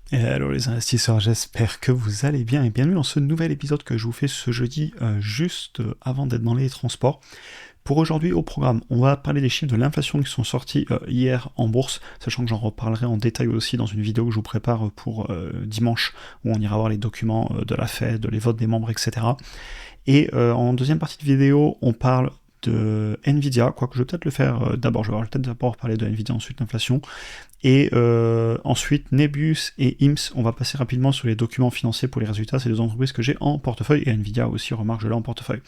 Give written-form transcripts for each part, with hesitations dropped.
Hello les investisseurs, j'espère que vous allez bien et bienvenue dans ce nouvel épisode que je vous fais ce jeudi juste avant d'être dans les transports. Pour aujourd'hui au programme, on va parler des chiffres de l'inflation qui sont sortis hier en bourse, sachant que j'en reparlerai en détail aussi dans une vidéo que je vous prépare pour dimanche, où on ira voir les documents de la Fed, les votes des membres, etc. Et en deuxième partie de vidéo, on parle de Nvidia, quoique je vais peut-être le faire d'abord, je vais peut-être d'abord parler de Nvidia, ensuite l'inflation, et ensuite Nebius et IMS, on va passer rapidement sur les documents financiers pour les résultats, c'est deux entreprises que j'ai en portefeuille, et Nvidia aussi, remarque, je l'ai en portefeuille.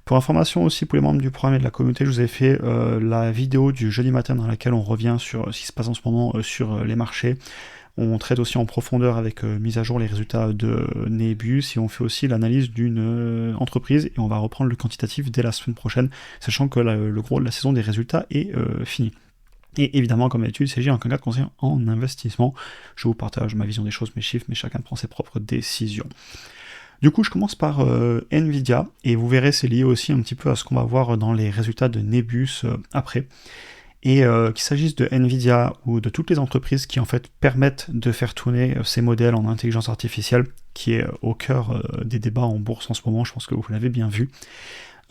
Pour information aussi pour les membres du programme et de la communauté, je vous ai fait la vidéo du jeudi matin dans laquelle on revient sur ce qui se passe en ce moment sur les marchés. On traite aussi en profondeur avec mise à jour les résultats de Nebius et on fait aussi l'analyse d'une entreprise et on va reprendre le quantitatif dès la semaine prochaine, sachant que le gros de la saison des résultats est fini. Et évidemment, comme d'habitude, il s'agit en cas de conseil en investissement. Je vous partage ma vision des choses, mes chiffres, mais chacun prend ses propres décisions. Du coup, je commence par Nvidia, et vous verrez, c'est lié aussi un petit peu à ce qu'on va voir dans les résultats de Nebius après. Et qu'il s'agisse de Nvidia ou de toutes les entreprises qui en fait permettent de faire tourner ces modèles en intelligence artificielle, qui est au cœur des débats en bourse en ce moment, je pense que vous l'avez bien vu.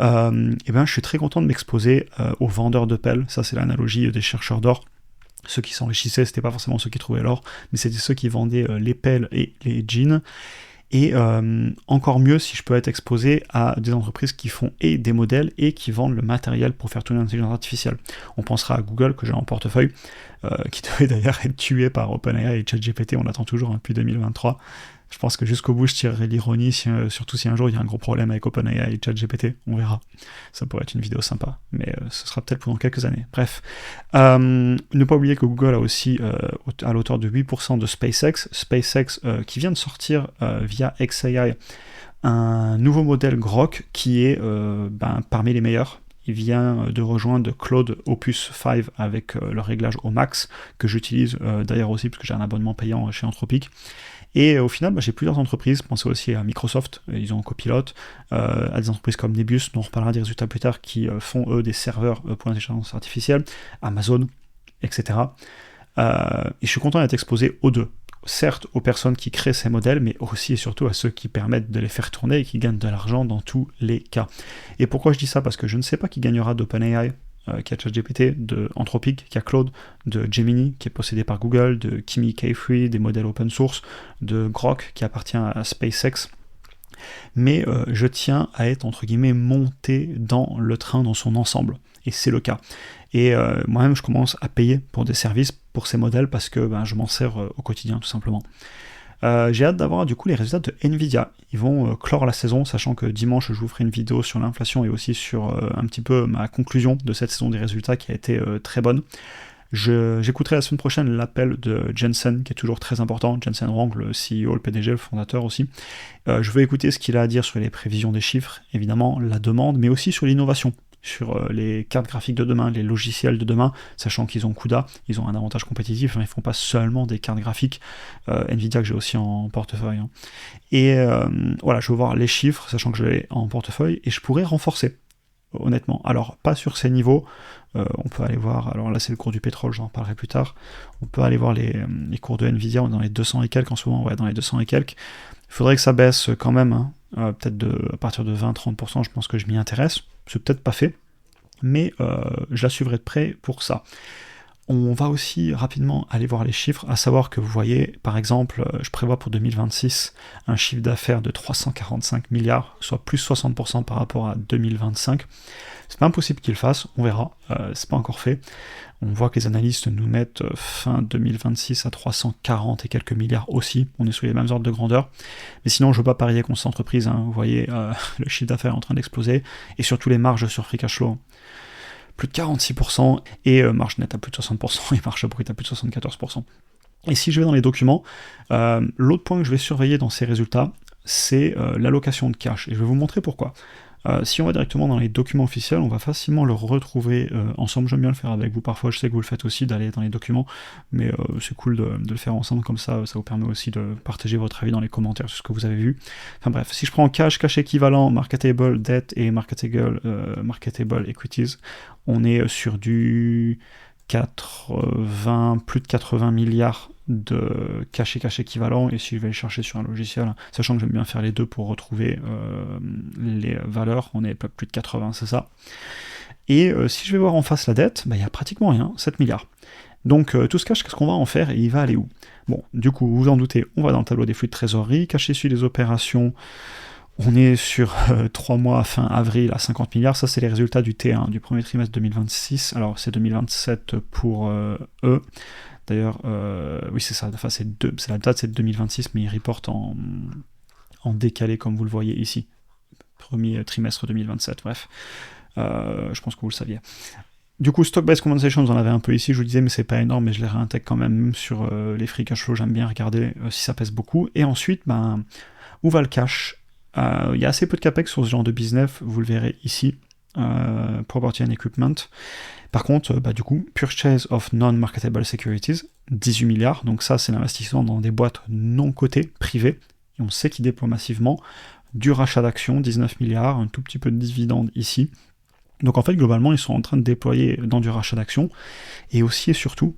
Et ben, je suis très content de m'exposer aux vendeurs de pelles, ça c'est l'analogie des chercheurs d'or. Ceux qui s'enrichissaient, c'était pas forcément ceux qui trouvaient l'or, mais c'était ceux qui vendaient les pelles et les jeans. Et encore mieux si je peux être exposé à des entreprises qui font et des modèles et qui vendent le matériel pour faire tourner l'intelligence artificielle. On pensera à Google que j'ai en portefeuille, qui devait d'ailleurs être tué par OpenAI et ChatGPT, on l'attend toujours depuis 2023. Je pense que jusqu'au bout je tirerai l'ironie, surtout si un jour il y a un gros problème avec OpenAI et ChatGPT, on verra. Ça pourrait être une vidéo sympa, mais ce sera peut-être pendant quelques années. Bref, ne pas oublier que Google a aussi à l'auteur de 8% de SpaceX qui vient de sortir via xAI un nouveau modèle Grok qui est parmi les meilleurs. Il vient de rejoindre Claude Opus 5 avec le réglage au max, que j'utilise d'ailleurs aussi parce que j'ai un abonnement payant chez Anthropic. Et au final, j'ai plusieurs entreprises, pensez aussi à Microsoft, ils ont un copilote, à des entreprises comme Nebius, dont on reparlera des résultats plus tard, qui font eux des serveurs pour l'intelligence artificielle, Amazon, etc. Et je suis content d'être exposé aux deux. Certes aux personnes qui créent ces modèles, mais aussi et surtout à ceux qui permettent de les faire tourner et qui gagnent de l'argent dans tous les cas. Et pourquoi je dis ça? Parce que je ne sais pas qui gagnera d'OpenAI, qui a ChatGPT, de Anthropic, qui a Claude, de Gemini, qui est possédé par Google, de Kimi K3, des modèles open source, de Grok, qui appartient à SpaceX. Mais je tiens à être, entre guillemets, monté dans le train dans son ensemble. Et c'est le cas. Et moi-même, je commence à payer pour des services pour ces modèles parce que je m'en sers au quotidien, tout simplement. J'ai hâte d'avoir du coup les résultats de Nvidia. Ils vont clore la saison, sachant que dimanche je vous ferai une vidéo sur l'inflation et aussi sur un petit peu ma conclusion de cette saison des résultats qui a été très bonne. J'écouterai la semaine prochaine l'appel de Jensen, qui est toujours très important, Jensen Huang, le CEO, le PDG, le fondateur aussi. Je veux écouter ce qu'il a à dire sur les prévisions des chiffres, évidemment, la demande, mais aussi sur l'innovation, sur les cartes graphiques de demain, les logiciels de demain, sachant qu'ils ont CUDA, ils ont un avantage compétitif, ils ne font pas seulement des cartes graphiques, Nvidia que j'ai aussi en portefeuille. Hein. Et voilà, je veux voir les chiffres, sachant que je l'ai en portefeuille, et je pourrais renforcer, honnêtement. Alors, pas sur ces niveaux, on peut aller voir, alors là c'est le cours du pétrole, j'en parlerai plus tard, on peut aller voir les cours de Nvidia, on est dans les 200 et quelques en ce moment, ouais, dans les 200 et quelques. Il faudrait que ça baisse quand même, hein. Peut-être à partir de 20-30%, je pense que je m'y intéresse. C'est peut-être pas fait, mais je la suivrai de près pour ça. On va aussi rapidement aller voir les chiffres, à savoir que vous voyez, par exemple, je prévois pour 2026 un chiffre d'affaires de 345 milliards, soit plus 60% par rapport à 2025. C'est pas impossible qu'il le fasse, on verra, c'est pas encore fait. On voit que les analystes nous mettent fin 2026 à 340 et quelques milliards aussi, on est sous les mêmes ordres de grandeur. Mais sinon, je ne veux pas parier contre cette entreprise, hein. Vous voyez, le chiffre d'affaires est en train d'exploser, et surtout les marges sur free cash flow. Plus de 46%, et marge nette à plus de 60%, et marge brute à plus de 74%. Et si je vais dans les documents, l'autre point que je vais surveiller dans ces résultats, c'est l'allocation de cash, et je vais vous montrer pourquoi. Si on va directement dans les documents officiels, on va facilement le retrouver ensemble. J'aime bien le faire avec vous parfois, je sais que vous le faites aussi, d'aller dans les documents, mais c'est cool de le faire ensemble comme ça vous permet aussi de partager votre avis dans les commentaires sur ce que vous avez vu. Enfin bref, si je prends cash équivalent, marketable debt et marketable equities, on est sur du plus de 80 milliards de cash équivalent, et si je vais le chercher sur un logiciel, sachant que j'aime bien faire les deux pour retrouver les valeurs, on est pas plus de 80, c'est ça. Et si je vais voir en face la dette, il y a pratiquement rien, 7 milliards. Donc tout ce cash, qu'est-ce qu'on va en faire et il va aller où? Bon, du coup, vous vous en doutez, on va dans le tableau des flux de trésorerie, cash issu des opérations, on est sur 3 mois fin avril à 50 milliards, ça c'est les résultats du T1, du premier trimestre 2026, alors c'est 2027 pour eux, d'ailleurs, oui c'est ça, enfin, c'est la date c'est 2026, mais ils reportent en décalé comme vous le voyez ici, premier trimestre 2027, bref, je pense que vous le saviez. Du coup, stock-based compensation, vous en avez un peu ici, je vous disais, mais c'est pas énorme, mais je les réintègre quand même sur les free cash flow, j'aime bien regarder si ça pèse beaucoup. Et ensuite, où va le cash? Il y a assez peu de capex sur ce genre de business, vous le verrez ici, property and equipment. Par contre, du coup, purchase of non-marketable securities, 18 milliards, donc ça c'est l'investissement dans des boîtes non cotées, privées, et on sait qu'ils déploient massivement, du rachat d'actions, 19 milliards, un tout petit peu de dividendes ici. Donc en fait, globalement, ils sont en train de déployer dans du rachat d'actions, et aussi et surtout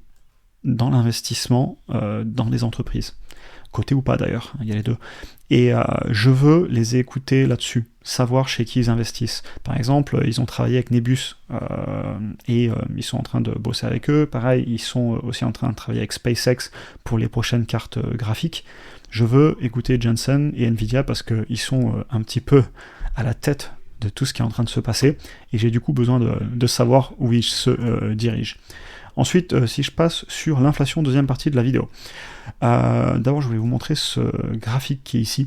dans l'investissement dans les entreprises. Côté ou pas d'ailleurs, il y a les deux. Et je veux les écouter là-dessus, savoir chez qui ils investissent. Par exemple, ils ont travaillé avec Nebus, et ils sont en train de bosser avec eux. Pareil, ils sont aussi en train de travailler avec SpaceX pour les prochaines cartes graphiques. Je veux écouter Jensen et Nvidia parce qu'ils sont un petit peu à la tête de tout ce qui est en train de se passer, et j'ai du coup besoin de savoir où ils se dirigent. Ensuite, si je passe sur l'inflation, deuxième partie de la vidéo. D'abord, je voulais vous montrer ce graphique qui est ici.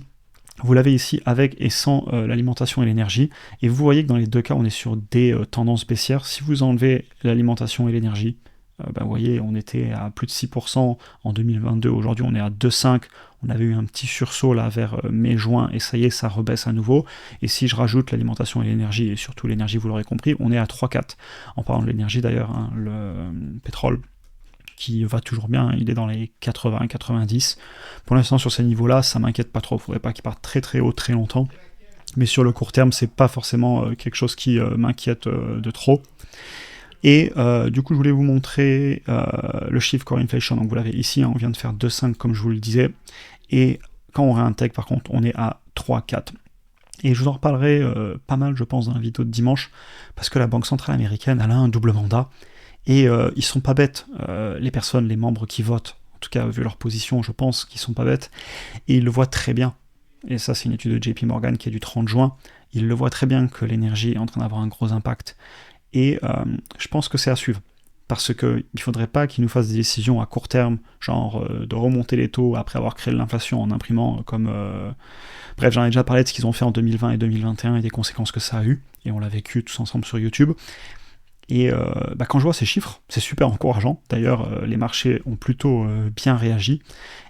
Vous l'avez ici avec et sans l'alimentation et l'énergie, et vous voyez que dans les deux cas, on est sur des tendances baissières. Si vous enlevez l'alimentation et l'énergie, vous voyez, on était à plus de 6% en 2022, aujourd'hui on est à 2,5%, on avait eu un petit sursaut là vers mai-juin, et ça y est, ça rebaisse à nouveau, et si je rajoute l'alimentation et l'énergie, et surtout l'énergie, vous l'aurez compris, on est à 3,4%. En parlant de l'énergie d'ailleurs, le pétrole, qui va toujours bien, il est dans les 80-90. Pour l'instant, sur ces niveaux-là, ça m'inquiète pas trop, il ne faudrait pas qu'il parte très très haut très longtemps, mais sur le court terme, c'est pas forcément quelque chose qui m'inquiète de trop. Et du coup, je voulais vous montrer le chiffre core inflation. Donc vous l'avez ici, on vient de faire 2,5 comme je vous le disais. Et quand on réintègre, par contre, on est à 3,4. Et je vous en reparlerai pas mal, je pense, dans la vidéo de dimanche, parce que la Banque Centrale Américaine, elle a un double mandat. Et ils sont pas bêtes, les personnes, les membres qui votent. En tout cas, vu leur position, je pense qu'ils sont pas bêtes. Et ils le voient très bien. Et ça, c'est une étude de JP Morgan qui est du 30 juin. Ils le voient très bien que l'énergie est en train d'avoir un gros impact. Et je pense que c'est à suivre, parce qu'il ne faudrait pas qu'ils nous fassent des décisions à court terme, genre de remonter les taux après avoir créé l'inflation en imprimant comme... Bref, j'en ai déjà parlé de ce qu'ils ont fait en 2020 et 2021 et des conséquences que ça a eu, et on l'a vécu tous ensemble sur YouTube. Et quand je vois ces chiffres, c'est super encourageant. D'ailleurs, les marchés ont plutôt bien réagi.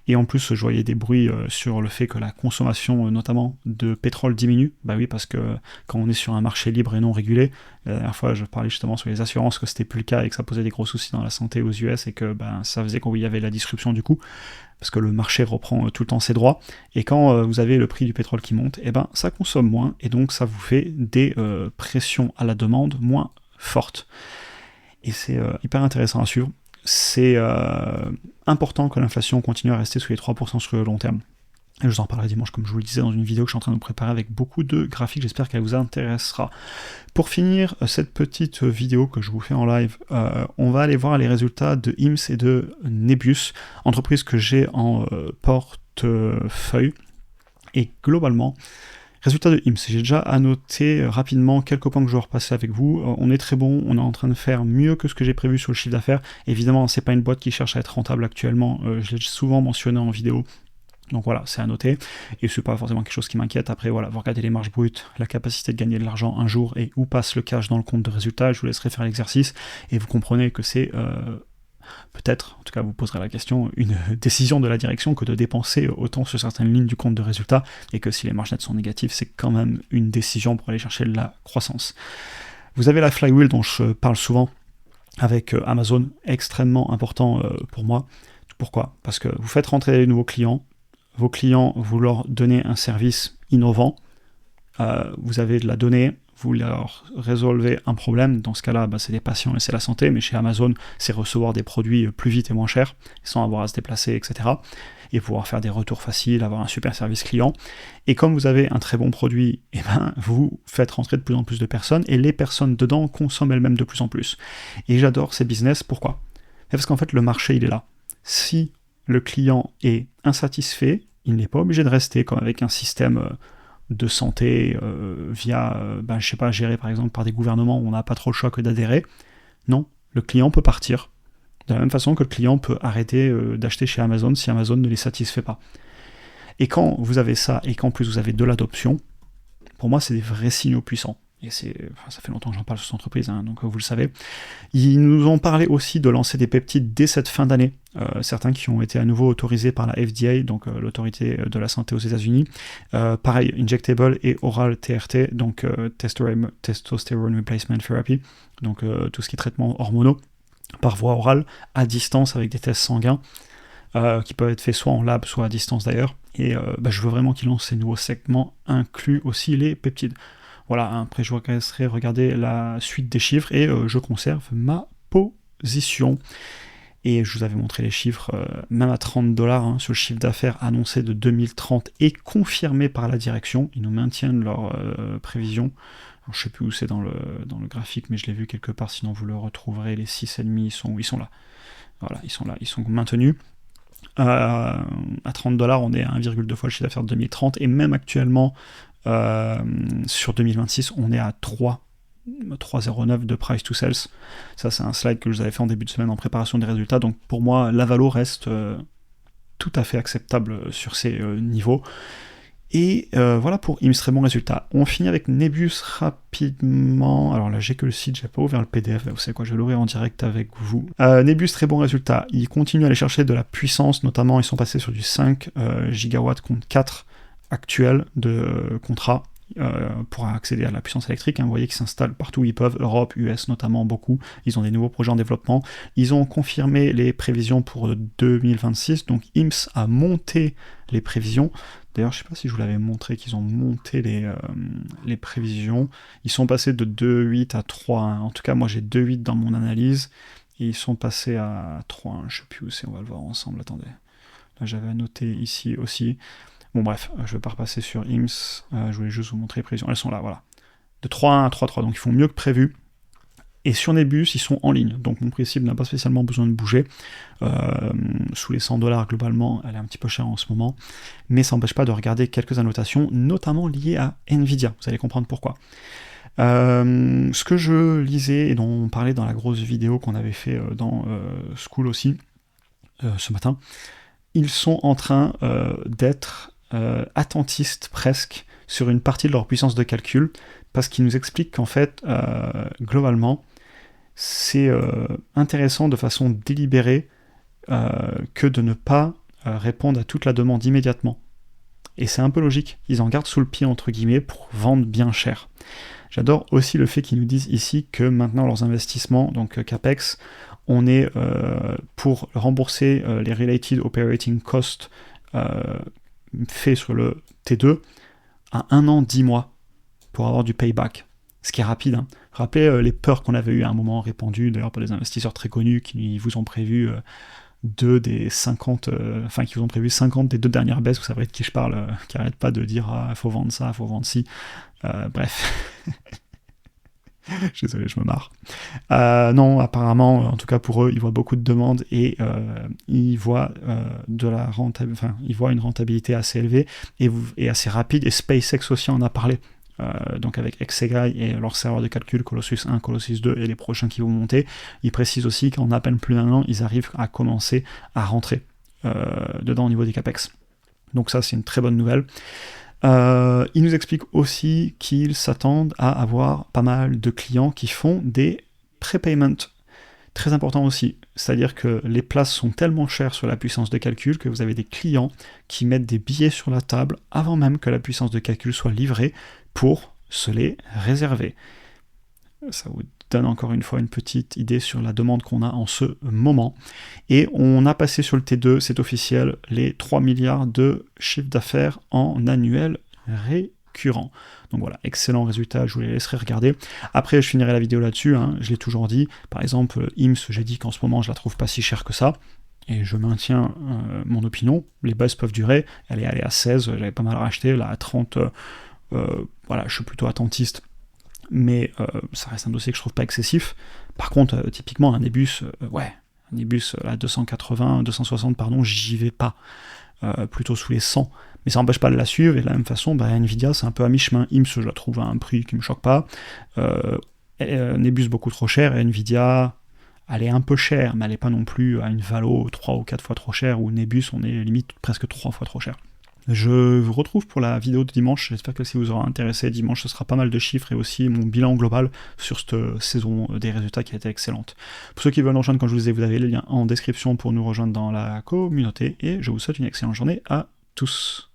Et en plus, je voyais des bruits sur le fait que la consommation, notamment de pétrole, diminue. Bah oui, parce que quand on est sur un marché libre et non régulé, la dernière fois, je parlais justement sur les assurances que c'était plus le cas et que ça posait des gros soucis dans la santé aux US et que ça faisait qu'il y avait la disruption du coup, parce que le marché reprend tout le temps ses droits. Et quand vous avez le prix du pétrole qui monte, ça consomme moins et donc ça vous fait des pressions à la demande moins fortes. Et c'est hyper intéressant à suivre. C'est important que l'inflation continue à rester sous les 3% sur le long terme. Et je vous en parlerai dimanche, comme je vous le disais, dans une vidéo que je suis en train de vous préparer avec beaucoup de graphiques, j'espère qu'elle vous intéressera. Pour finir cette petite vidéo que je vous fais en live, on va aller voir les résultats de IMS et de Nebius, entreprises que j'ai en portefeuille. Et globalement, résultat de IMS, j'ai déjà annoté rapidement quelques points que je vais repasser avec vous. On est très bon, on est en train de faire mieux que ce que j'ai prévu sur le chiffre d'affaires. Évidemment, c'est pas une boîte qui cherche à être rentable actuellement, je l'ai souvent mentionné en vidéo. Donc voilà, c'est à noter, et c'est pas forcément quelque chose qui m'inquiète. Après voilà, vous regardez les marges brutes, la capacité de gagner de l'argent un jour, et où passe le cash dans le compte de résultat, je vous laisserai faire l'exercice, et vous comprenez que c'est peut-être, en tout cas vous poserez la question, une décision de la direction que de dépenser autant sur certaines lignes du compte de résultat, et que si les marges nettes sont négatives, c'est quand même une décision pour aller chercher de la croissance. Vous avez la flywheel dont je parle souvent avec Amazon, extrêmement important pour moi. Pourquoi ? Parce que vous faites rentrer les nouveaux clients, vos clients, vous leur donnez un service innovant, vous avez de la donnée, vous leur résolvez un problème, dans ce cas-là, c'est des patients et c'est la santé, mais chez Amazon, c'est recevoir des produits plus vite et moins cher, sans avoir à se déplacer, etc. Et pouvoir faire des retours faciles, avoir un super service client. Et comme vous avez un très bon produit, vous faites rentrer de plus en plus de personnes, et les personnes dedans consomment elles-mêmes de plus en plus. Et j'adore ces business, pourquoi ? Parce qu'en fait, le marché, il est là. Si le client est insatisfait, il n'est pas obligé de rester, comme avec un système de santé géré par exemple par des gouvernements où on n'a pas trop le choix que d'adhérer. Non, le client peut partir. De la même façon que le client peut arrêter d'acheter chez Amazon si Amazon ne les satisfait pas. Et quand vous avez ça, et qu'en plus vous avez de l'adoption, pour moi c'est des vrais signaux puissants. Et ça fait longtemps que j'en parle sur cette entreprise, donc vous le savez. Ils nous ont parlé aussi de lancer des peptides dès cette fin d'année, certains qui ont été à nouveau autorisés par la FDA, donc l'autorité de la santé aux États-Unis. Pareil, injectable et oral TRT, donc testosterone replacement therapy, donc tout ce qui est traitement hormonaux par voie orale, à distance avec des tests sanguins, qui peuvent être faits soit en lab, soit à distance d'ailleurs. Et je veux vraiment qu'ils lancent ces nouveaux segments, inclus aussi les peptides. Voilà, après je vous laisserai regarder la suite des chiffres et je conserve ma position. Et je vous avais montré les chiffres, même à $30 sur le chiffre d'affaires annoncé de 2030 et confirmé par la direction. Ils nous maintiennent leurs prévisions. Alors, je ne sais plus où c'est dans le graphique, mais je l'ai vu quelque part, sinon vous le retrouverez. Les 6,5, ils sont là. Voilà, ils sont là, ils sont maintenus. À $30, on est à 1,2 fois le chiffre d'affaires de 2030, et même actuellement, sur 2026, on est à 3,09 de price to sales. Ça, c'est un slide que je vous avais fait en début de semaine en préparation des résultats. Donc pour moi, la valo reste tout à fait acceptable sur ces niveaux. Et voilà pour IMS, très bon résultat. On finit avec Nebius rapidement. Alors là, j'ai que le site, j'ai pas ouvert le PDF. Vous savez quoi, je vais l'ouvrir en direct avec vous. Nebius, très bon résultat. Ils continuent à aller chercher de la puissance, notamment ils sont passés sur du 5 gigawatts contre 4 actuels de contrats pour accéder à la puissance électrique. Vous voyez qu'ils s'installent partout où ils peuvent, Europe, US notamment, beaucoup. Ils ont des nouveaux projets en développement. Ils ont confirmé les prévisions pour 2026, donc IMS a monté les prévisions. D'ailleurs, je ne sais pas si je vous l'avais montré qu'ils ont monté les prévisions. Ils sont passés de 2,8 à 3,1. En tout cas, moi j'ai 2,8 dans mon analyse. Et ils sont passés à 3,1. Je ne sais plus où c'est, on va le voir ensemble. Attendez. Là, j'avais annoté ici aussi. Bon bref, je ne vais pas repasser sur IMS, je voulais juste vous montrer les prévisions. Elles sont là, voilà. De 3,1 à 3,3, donc ils font mieux que prévu. Et sur Nebius, ils sont en ligne, donc mon prix cible n'a pas spécialement besoin de bouger. Sous les $100 globalement, elle est un petit peu chère en ce moment, mais ça n'empêche pas de regarder quelques annotations, notamment liées à Nvidia, vous allez comprendre pourquoi. Ce que je lisais et dont on parlait dans la grosse vidéo qu'on avait fait dans School aussi, ce matin, ils sont en train d'être attentistes presque sur une partie de leur puissance de calcul, parce qu'ils nous expliquent qu'en fait, globalement, c'est intéressant de façon délibérée que de ne pas répondre à toute la demande immédiatement. Et c'est un peu logique, ils en gardent sous le pied entre guillemets pour vendre bien cher. J'adore aussi le fait qu'ils nous disent ici que maintenant leurs investissements, donc CAPEX, on est pour rembourser les Related Operating Costs faits sur le T2 à 1 an, 10 mois pour avoir du payback. Ce qui est rapide. Rappelez les peurs qu'on avait eues à un moment répandues, d'ailleurs par des investisseurs très connus qui vous ont prévu 2 des 50, qui vous ont prévu 50 des 2 dernières baisses, vous savrez de qui je parle, qui n'arrêtent pas de dire il faut vendre ça, il faut vendre ci. Bref. Désolé, je me marre. Non, apparemment, en tout cas pour eux, ils voient beaucoup de demandes et ils voient ils voient une rentabilité assez élevée et assez rapide. Et SpaceX aussi en a parlé. Donc avec Exegai et leur serveur de calcul Colossus 1, Colossus 2 et les prochains qui vont monter, ils précisent aussi qu'en à peine plus d'un an, ils arrivent à commencer à rentrer dedans au niveau des CAPEX. Donc ça, c'est une très bonne nouvelle. Ils nous expliquent aussi qu'ils s'attendent à avoir pas mal de clients qui font des prepayments. Très important aussi, c'est-à-dire que les places sont tellement chères sur la puissance de calcul que vous avez des clients qui mettent des billets sur la table avant même que la puissance de calcul soit livrée pour se les réserver. Ça vous donne encore une fois une petite idée sur la demande qu'on a en ce moment. Et on a passé sur le T2, c'est officiel, les 3 milliards de chiffre d'affaires en annuel concurrents. Donc voilà, excellent résultat, je vous les laisserai regarder. Après, je finirai la vidéo là-dessus, hein, je l'ai toujours dit. Par exemple, IMS, j'ai dit qu'en ce moment, je la trouve pas si chère que ça. Et je maintiens mon opinion, les bases peuvent durer, elle est allée à 16, j'avais pas mal racheté, là à 30, voilà, je suis plutôt attentiste, mais ça reste un dossier que je trouve pas excessif. Par contre, typiquement un Nebus, un Nebus à 280, 260, pardon, j'y vais pas, plutôt sous les 100, mais ça n'empêche pas de la suivre, et de la même façon, Nvidia c'est un peu à mi-chemin, IMS je la trouve à un prix qui me choque pas, Nebus beaucoup trop cher, et Nvidia... elle est un peu chère, mais elle n'est pas non plus à une valo 3 ou 4 fois trop chère, ou Nebus, on est limite presque 3 fois trop cher. Je vous retrouve pour la vidéo de dimanche, j'espère que si vous aura intéressé, dimanche ce sera pas mal de chiffres, et aussi mon bilan global sur cette saison des résultats qui a été excellente. Pour ceux qui veulent nous rejoindre, comme je vous disais, vous avez le lien en description pour nous rejoindre dans la communauté, et je vous souhaite une excellente journée à tous.